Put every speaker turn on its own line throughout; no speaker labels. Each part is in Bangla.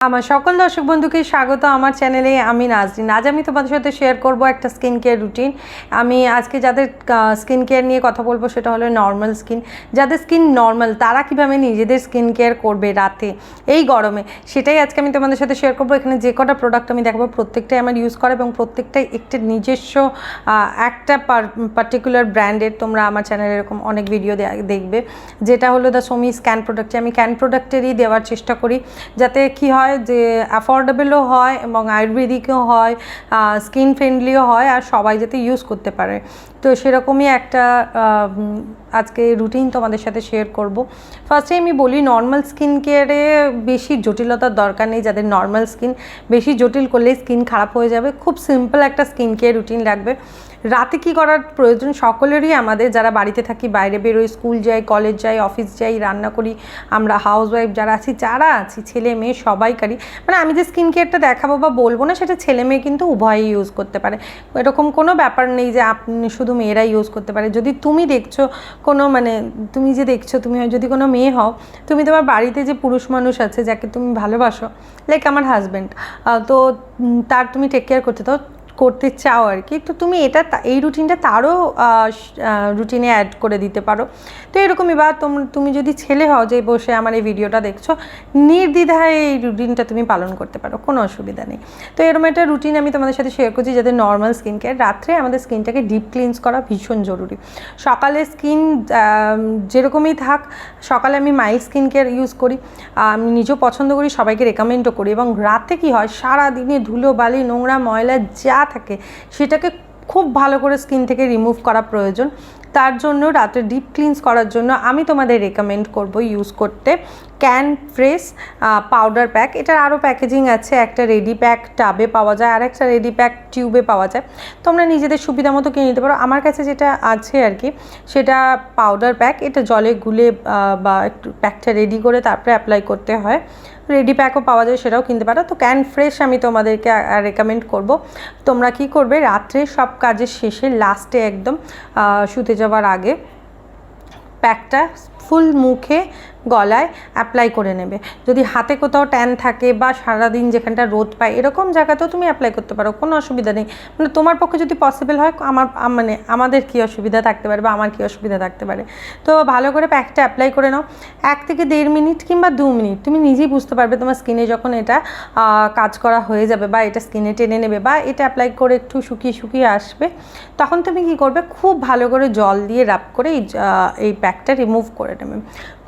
আমার সকল দর্শক বন্ধুকে স্বাগত আমার চ্যানেলে। আমি নাজরিন। আজ আমি তোমাদের সাথে শেয়ার করব একটা স্কিন কেয়ার রুটিন। আমি আজকে যাদের স্কিন কেয়ার নিয়ে কথা বলবো সেটা হলো নর্মাল স্কিন। যাদের স্কিন নর্মাল তারা কীভাবে নিজেদের স্কিন কেয়ার করবে রাতে এই গরমে, সেটাই আজকে আমি তোমাদের সাথে শেয়ার করবো। এখানে যে কটা প্রোডাক্ট আমি দেখাবো প্রত্যেকটাই আমার ইউজ করা এবং প্রত্যেকটাই একটা নিজস্ব একটা পার্টিকুলার ব্র্যান্ডের। তোমরা আমার চ্যানেলে এরকম অনেক ভিডিও দেখবে, যেটা হলো দ্য সোমি স্ক্যান প্রোডাক্ট। আমি ক্যান প্রোডাক্টেরই দেওয়ার চেষ্টা করি যাতে কী হয় যে অ্যাফোর্ডেবলও হয় এবং আয়ুর্বেদিকও হয়, স্কিন ফ্রেন্ডলিও হয়, আর সবাই যাতে ইউজ করতে পারে। তো সেরকমই একটা আজকে রুটিন তোমাদের সাথে শেয়ার করব। ফার্স্টে আমি বলি, নর্মাল স্কিন কেয়ারে বেশি জটিলতার দরকার নেই। যাদের নর্মাল স্কিন, বেশি জটিল করলেই স্কিন খারাপ হয়ে যাবে। খুব সিম্পল একটা স্কিন কেয়ার রুটিন লাগবে। রাতে কি করার প্রয়োজন সকলেরই, আমাদের যারা বাড়িতে থাকি, বাইরে বেরোই, স্কুল যাই, কলেজ যাই, অফিস যাই, রান্না করি, আমরা হাউসওয়াইফ যারা আছি ছেলে মেয়ে সবাইকারই, মানে আমি যে স্কিন কেয়ারটা দেখাবো বা বলবো না, সেটা ছেলে মেয়ে কিন্তু উভয়ই ইউজ করতে পারে। এরকম কোনো ব্যাপার নেই যে আপনি শুধু মেয়েরা ইউজ করতে পারে। যদি তুমি দেখছো কোনো, মানে তুমি যে দেখছো, তুমি যদি কোনো মেয়ে হও, তুমি তোমার বাড়িতে যে পুরুষ মানুষ আছে যাকে তুমি ভালোবাসো, লাইক আমার হাজব্যান্ড, তো তার তুমি টেক কেয়ার করতে চাও আর কি, তো তুমি এই রুটিনটা তারও রুটিনে অ্যাড করে দিতে পারো। তো এরকমই, বা তুমি যদি ছেলে হও যে বসে আমার এই ভিডিওটা দেখছো, নির্দ্বিধায় এই রুটিনটা তুমি পালন করতে পারো, কোনো অসুবিধা নেই। তো এরকম একটা রুটিন আমি তোমাদের সাথে শেয়ার করছি যাদের নর্মাল স্কিন কেয়ার। রাত্রে আমাদের স্কিনটাকে ডিপ ক্লিনস করা ভীষণ জরুরি। সকালে স্কিন যেরকমই থাক, সকালে আমি মাইল্ড স্কিন কেয়ার ইউজ করি, আমি নিজেও পছন্দ করি, সবাইকে রেকমেন্ডও করি। এবং রাতে কি হয়, সারাদিনে ধুলো বালি নোংরা ময়লা যা থাকে সেটাকে খুব ভালো করে স্কিন থেকে রিমুভ করা প্রয়োজন। তার জন্য রাতে ডিপ ক্লিনস করার জন্য আমি তোমাদের রেকমেন্ড করব ইউজ করতে ক্যান ফ্রেশ পাউডার প্যাক। এটার আরও প্যাকেজিং আছে, একটা রেডি প্যাক টাবে পাওয়া যায়, আর একটা রেডি প্যাক টিউবে পাওয়া যায়। তোমরা নিজেদের সুবিধা মতো কিনে নিতে পারো। আমার কাছে যেটা আছে আর কি, সেটা পাউডার প্যাক। এটা জলে গুলে বা একটু প্যাকটা রেডি করে তারপরে অ্যাপ্লাই করতে হয়। রেডি প্যাকও পাওয়া যায়, সেটাও কিনতে পারো। তো ক্যান ফ্রেশ আমি তোমাদেরকে রেকমেন্ড করব। তোমরা কি করবে, রাত্রে সব কাজের শেষে লাস্টে একদম শুতে যাওয়ার আগে প্যাকটা ফুল মুখে গলায় অ্যাপ্লাই করে নেবে। যদি হাতে কোথাও ট্যান থাকে বা সারাদিন যেখানটা রোদ পায় এরকম জায়গাতেও তুমি অ্যাপ্লাই করতে পারো, কোনো অসুবিধা নেই। মানে তোমার পক্ষে যদি পসিবল হয়, আমাদের কী অসুবিধা থাকতে পারে বা আমার কী অসুবিধা থাকতে পারে। তো ভালো করে প্যাকটা অ্যাপ্লাই করে নাও। 1 থেকে 1.5 মিনিট কিংবা 2 মিনিট তুমি নিজেই বুঝতে পারবে তোমার স্কিনে যখন এটা কাজ করা হয়ে যাবে বা এটা স্কিনে টেনে নেবে বা এটা অ্যাপ্লাই করে একটু শুকিয়ে আসবে, তখন তুমি কি করবে, খুব ভালো করে জল দিয়ে রাব করে এই প্যাকটা রিমুভ করে নেবে।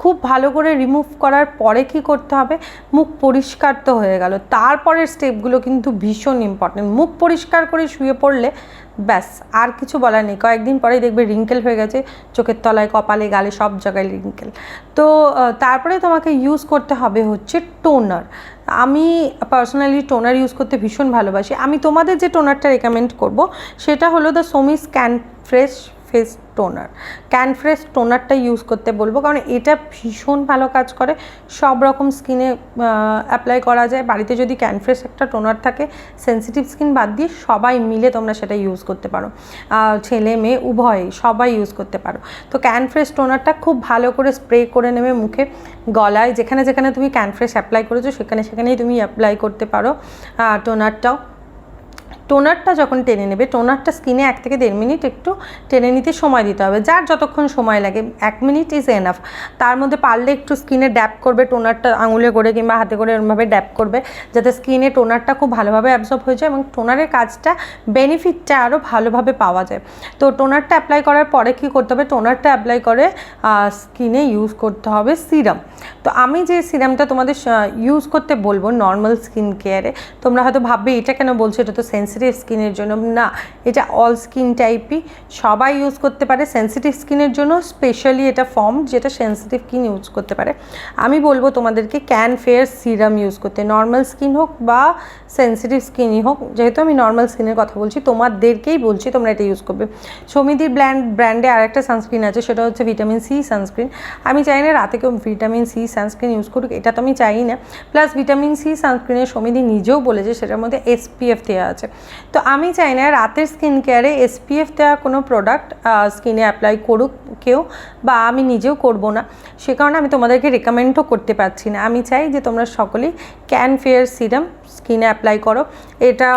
খুব ভালো করে রিমুভ করার পরে কি করতে হবে, মুখ পরিষ্কার তো হয়ে গেল, তারপরের স্টেপগুলো কিন্তু ভীষণ ইম্পর্টেন্ট। মুখ পরিষ্কার করে শুয়ে পড়লে ব্যাস আর কিছু বলার নেই। কয়েকদিন পরেই দেখবে রিঙ্কেল হয়ে গেছে, চোখের তলায়, কপালে, গালে সব জায়গায় রিঙ্কেল। তো তারপরে তোমাকে ইউজ করতে হবে হচ্ছে টোনার। আমি পার্সোনালি টোনার ইউজ করতে ভীষণ ভালোবাসি। আমি তোমাদের যে টোনারটা রেকমেন্ড করব সেটা হলো দ্য সোমি স্ক্যান ফ্রেশ ফেস টোনার। ক্যান ফ্রেশ টোনারটা ইউজ করতে বলবো, কারণ এটা ভীষণ ভালো কাজ করে, সব রকম স্কিনে অ্যাপ্লাই করা যায়। বাড়িতে যদি ক্যান ফ্রেশ একটা টোনার থাকে, সেন্সিটিভ স্কিন বাদ দিয়ে সবাই মিলে তোমরা সেটা ইউজ করতে পারো, ছেলে মেয়ে উভয়ই সবাই ইউজ করতে পারো। তো ক্যান ফ্রেশ টোনারটা খুব ভালো করে স্প্রে করে নেবে মুখে, গলায়, যেখানে যেখানে তুমি ক্যান ফ্রেশ অ্যাপ্লাই করেছো সেখানেই তুমি অ্যাপ্লাই করতে পারো টোনারটাও। টোনারটা যখন টেনে নেবে, টোনারটা স্কিনে 1 থেকে 1.5 মিনিট একটু টেনে নিতে সময় দিতে হবে, যার যতক্ষণ সময় লাগে। 1 মিনিট ইজ এনাফ। তার মধ্যে পারলে একটু স্কিনে ড্যাপ করবে, টোনারটা আঙুলে করে কিংবা হাতে করে এরমভাবে ড্যাপ করবে, যাতে স্কিনে টোনারটা খুব ভালোভাবে অ্যাবজর্ব হয়ে যায় এবং টোনারের কাজটা, বেনিফিটটা আরও ভালোভাবে পাওয়া যায়। তো টোনারটা অ্যাপ্লাই করার পরে কী করতে হবে, টোনারটা অ্যাপ্লাই করে স্কিনে ইউজ করতে হবে সিরাম। তো আমি যে সিরামটা তোমাদের ইউজ করতে বলবো নর্মাল স্কিন কেয়ারে, তোমরা হয়তো ভাববে এটা কেন বলছো, এটা তো সেন্সিটিভ স্কিনের জন্য। না, এটা অল স্কিন টাইপই সবাই ইউজ করতে পারে। সেন্সিটিভ স্কিনের জন্য স্পেশালি এটা ফর্ম, যেটা সেন্সিটিভ স্কিন ইউজ করতে পারে। আমি বলবো তোমাদেরকে ক্যান ফেয়ার সিরাম ইউজ করতে, নর্মাল স্কিন হোক বা সেন্সিটিভ স্কিনই হোক। যেহেতু আমি নর্মাল স্কিনের কথা বলছি, তোমাদেরকেই বলছি তোমরা এটা ইউজ করবে। সমিতির ব্র্যান্ডে আরেকটা সানস্ক্রিন আছে, সেটা হচ্ছে ভিটামিন সি সানস্ক্রিন। আমি চাই না রাতে কেউ ভিটামিন সি সানস্ক্রিন ইউজ করুক, এটা তো আমি চাই না। প্লাস ভিটামিন সি সানস্ক্রিনের সমিতি নিজেও বলেছে সেটার মধ্যে SPF দেওয়া আছে। তো আমি চাই না রাতের স্কিন কেয়ারে SPF দেওয়া কোনো প্রোডাক্ট স্কিনে অ্যাপ্লাই করুক কেউ, বা আমি নিজেও করব না, সে কারণে আমি তোমাদেরকে রেকমেন্ডও করতে পারছি না। আমি চাই যে তোমরা সকলেই ক্যান ফেয়ার সিরাম স্কিনে অ্যাপ্লাই করো। এটা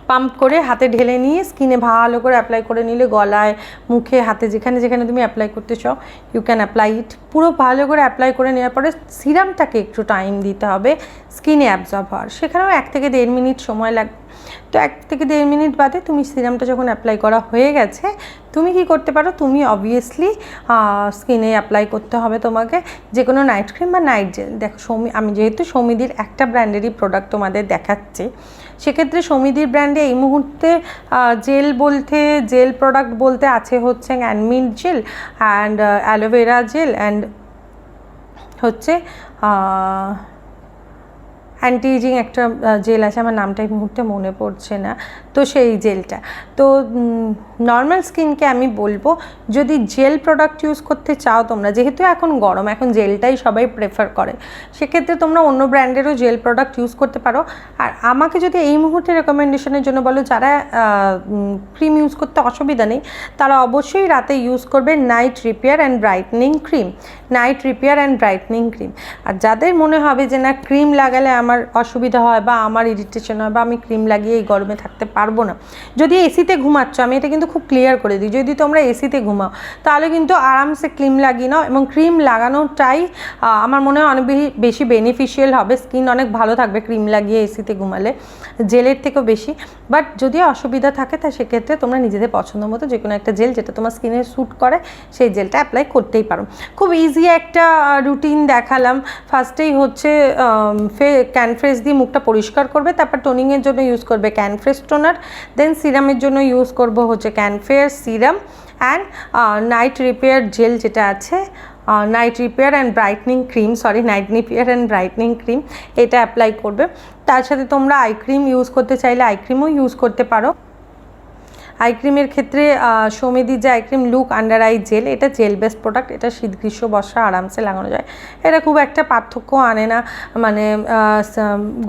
পাম্প করে হাতে ঢেলে নিয়ে স্কিনে ভালো করে অ্যাপ্লাই করে নিলে, গলায়, মুখে, হাতে, যেখানে যেখানে তুমি অ্যাপ্লাই করতে চাও ইউ ক্যান অ্যাপ্লাই ইট। পুরো ভালো করে অ্যাপ্লাই করে নেওয়ার পরে সিরামটাকে একটু টাইম দিতে হবে স্কিনে অ্যাবজর্ব হওয়ার, সেখানেও 1 থেকে 1.5 মিনিট সময় লাগবে। তো 1 থেকে 1.5 মিনিট বাদে তুমি সিরামটা যখন অ্যাপ্লাই করা হয়ে গেছে, তুমি কি করতে পারো, তুমি অবভিয়াসলি স্কিনে অ্যাপ্লাই করতে হবে তোমাকে যে কোনো নাইট ক্রিম বা নাইট জেল। দেখো আমি যেহেতু সৌমিদির একটা ব্র্যান্ডেরই প্রোডাক্ট তোমাদের দেখাচ্ছি, সেক্ষেত্রে সৌমিদির ব্র্যান্ডে এই মুহূর্তে জেল প্রোডাক্ট বলতে আছে হচ্ছে অ্যানমিন্ট gel and aloe vera gel and হচ্ছে অ্যান্টি এজিং একটা জেল আছে, আমার নামটা এই মুহূর্তে মনে পড়ছে না। তো সেই জেলটা, তো নর্মাল স্কিনকে আমি বলবো যদি জেল প্রোডাক্ট ইউজ করতে চাও তোমরা, যেহেতু এখন গরম, এখন জেলটাই সবাই প্রেফার করে, সেক্ষেত্রে তোমরা অন্য ব্র্যান্ডেরও জেল প্রোডাক্ট ইউজ করতে পারো। আর আমাকে যদি এই মুহূর্তে রেকমেন্ডেশনের জন্য বলো, যারা ক্রিম ইউজ করতে অসুবিধা নেই তারা অবশ্যই রাতে ইউজ করবে night repair and brightening cream. আর যাদের মনে হবে যে না ক্রিম লাগালে আমার অসুবিধা হয় বা আমার ইরিটেশন হয় বা আমি ক্রিম লাগিয়ে এই গরমে থাকতে পারবো না, যদি এসিতে ঘুমাচ্ছ, আমি এটা কিন্তু খুব ক্লিয়ার করে দিই, যদি তোমরা এসিতে ঘুমাও তাহলে কিন্তু আরামসে ক্রিম লাগিয়ে নাও, এবং ক্রিম লাগানোটাই আমার মনে হয় অনেক বেশি বেনিফিশিয়াল হবে, স্কিন অনেক ভালো থাকবে ক্রিম লাগিয়ে এসিতে ঘুমালে জেলের থেকেও বেশি। বাট যদি অসুবিধা থাকে তা সেক্ষেত্রে তোমরা নিজেদের পছন্দ মতো যে কোনো একটা জেল যেটা তোমার স্কিনে স্যুট করে সেই জেলটা অ্যাপ্লাই করতেই পারো। খুব ইজি একটা রুটিন দেখালাম। ফার্স্টেই হচ্ছে ক্যানফ্রেশ দিয়ে মুখটা পরিষ্কার করবে, তারপর টোনিংয়ের জন্য ইউজ করবে ক্যানফ্রেশ টোনার, দেন সিরামের জন্য ইউজ করব হচ্ছে ক্যানফেয়ার serum and night repair gel যেটা আছে, night repair and brightening cream, এটা অ্যাপ্লাই করবে। তার সাথে তোমরা আই ক্রিম ইউজ করতে চাইলে আই ক্রিমও ইউজ করতে পারো। আই ক্রিমের ক্ষেত্রে সৌমিদির যে eye cream look under eye jail, এটা জেল বেস প্রোডাক্ট, এটা শীত গ্রীষ্ম বর্ষা আরামসে লাগানো যায়, এটা খুব একটা পার্থক্য আনে না, মানে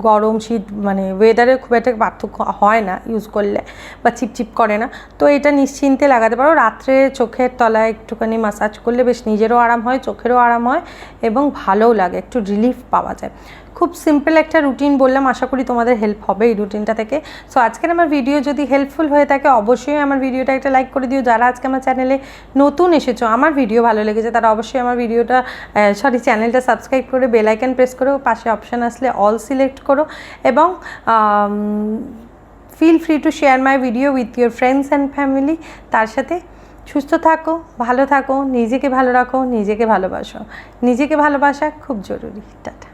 গরম শীত মানে ওয়েদারে খুব একটা পার্থক্য হয় না ইউজ করলে, বা চিপচিপ করে না। তো এটা নিশ্চিন্তে লাগাতে পারো, রাত্রে চোখের তলায় একটুখানি ম্যাসাজ করলে বেশ নিজেরও আরাম হয়, চোখেরও আরাম হয় এবং ভালোও লাগে, একটু রিলিফ পাওয়া যায়। খুব সিম্পল একটা রুটিন বললাম, আশা করি তোমাদের হেল্প হবে এই রুটিনটা থেকে। সো আজকের আমার ভিডিও যদি হেল্পফুল হয়ে থাকে অবশ্যই আমার ভিডিওটা একটা লাইক করে দিও। যারা আজকে আমার চ্যানেলে নতুন এসেছো, আমার ভিডিও ভালো লেগেছে, তারা অবশ্যই আমার চ্যানেলটা সাবস্ক্রাইব করে বেল আইকন প্রেস করো, পাশে অপশান আসলে অল সিলেক্ট করো, এবং feel free to share my video with your friends and family. তার সাথে সুস্থ থাকো, ভালো থাকো, নিজেকে ভালো রাখো, নিজেকে ভালোবাসো। নিজেকে ভালোবাসা খুব জরুরি। টাটা।